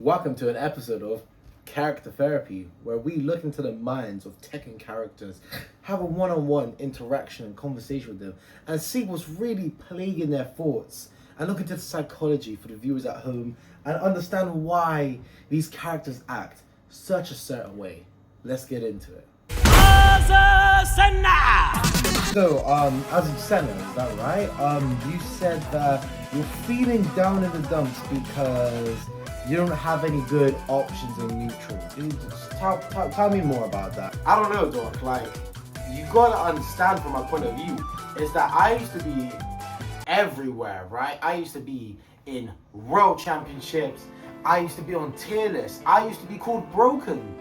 Welcome to an episode of Character Therapy, where we look into the minds of Tekken characters, have a one-on-one interaction and conversation with them, and see what's really plaguing their thoughts, and look into the psychology for the viewers at home, and understand why these characters act such a certain way. Let's get into it. So, as a Senna, is that right? You said that you're feeling down in the dumps because you don't have any good options in neutral. Tell me more about that. I don't know, Doc. Like, you gotta understand from my point of view, is that I used to be everywhere, right? I used to be in world championships. I used to be on tier lists. I used to be called broken.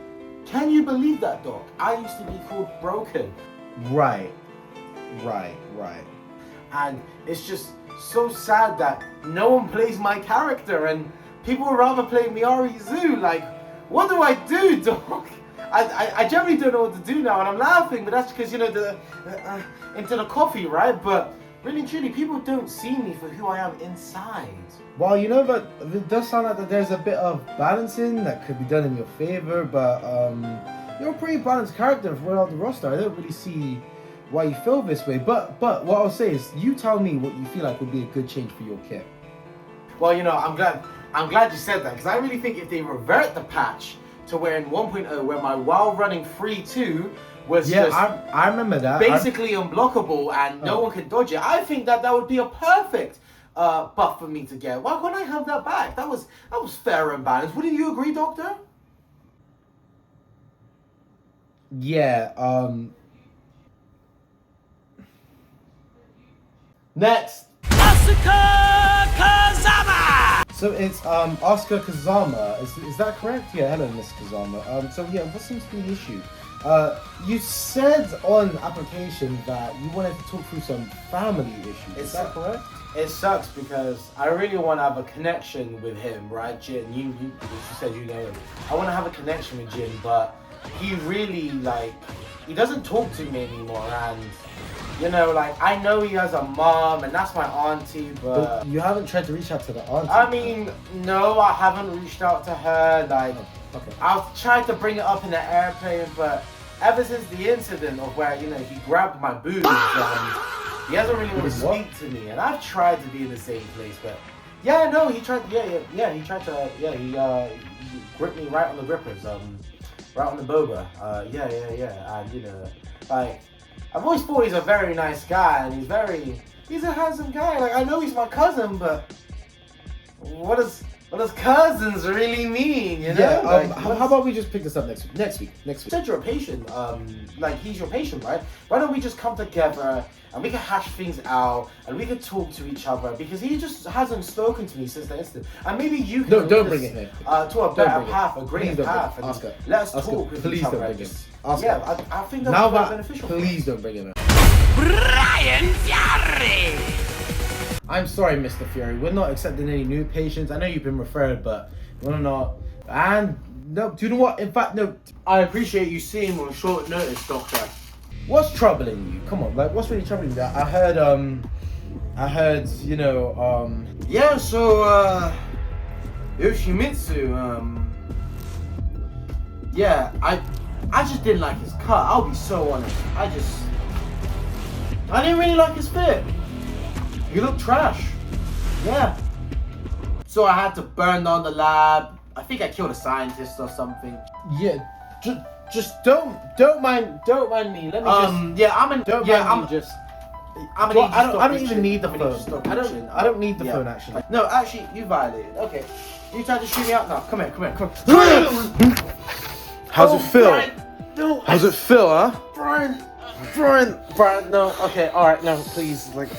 Can you believe that, Doc? I used to be called broken. Right. And it's just so sad that no one plays my character and people would rather play Miari Zoo. Like, what do I do, Doc? I generally don't know what to do now, and I'm laughing, but that's because, you know, into the coffee, right? But really and truly, people don't see me for who I am inside. Well, you know, but it does sound like that there's a bit of balancing that could be done in your favor, but you're a pretty balanced character throughout the roster. I don't really see why you feel this way, but what I'll say is, you tell me what you feel like would be a good change for your kit. Well, you know, I'm glad you said that, because I really think if they revert the patch to where in 1.0, where my while running 3-2 was I remember that. Basically unblockable and no one could dodge it, I think that would be a perfect buff for me to get. Why can't I have that back? That was fair and balanced. Wouldn't you agree, Doctor? Yeah, Next. So it's Asuka Kazama, is that correct? Yeah, hello Miss Kazama. So yeah, what seems to be the issue? You said on application that you wanted to talk through some family issues, is that correct? It sucks because I really want to have a connection with him, right, Jin? You said you know him. I want to have a connection with Jin, but he really, like, he doesn't talk to me anymore, and you know, like, I know he has a mom, and that's my auntie, but you haven't tried to reach out to the auntie? I mean, no, I haven't reached out to her. Like, okay. I've tried to bring it up in the airplane, but ever since the incident of where, you know, he grabbed my boobs, he hasn't really wanted to speak to me, and I've tried to be in the same place, but yeah, no, he tried, he tried to, he gripped me right on the grippers, right on the boba, and you know, like, I've always thought he's a very nice guy, and he's a handsome guy. Like, I know he's my cousin, but what does cousins really mean, you know? Yeah, like, how about we just pick this up next week? You said you're a patient, like, he's your patient, right? Why don't we just come together, and we can hash things out, and we can talk to each other, because he just hasn't spoken to me since the incident. And maybe you can don't bring it here. To a better path, a greater path, and Oscar, let us talk with please each other. Don't bring Just, Oscar, yeah, I think that's very beneficial. Please don't bring it in. Brian Fury! I'm sorry, Mr. Fury. We're not accepting any new patients. I know you've been referred, but we're not. And no, do you know what? In fact, no. I appreciate you seeing me on short notice, Doctor. What's troubling you? Come on, like, what's really troubling you? I heard, you know, Yeah, so, Yoshimitsu, yeah, I just didn't like his cut. I'll be so honest. I didn't really like his fit. He looked trash. Yeah. So I had to burn down the lab. I think I killed a scientist or something. yeah, just don't mind me. Let me Yeah, I'm an. Don't yeah, mind I'm me, just. I'm Well, gonna I don't even need the phone. I don't need the Yeah. phone actually. No, actually, you violated. Okay. You tried to shoot me out now. Come here. How's it feel? Brian, no. How's it feel, huh? Brian, No, okay, alright, no, please, like,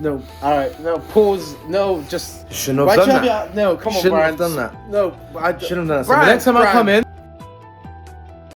no, alright, no, pause, no, just. Shouldn't have done that. No, come on, Shouldn't Brian. have done that. No, I Shouldn't have done that. So Brian, the next time I come in,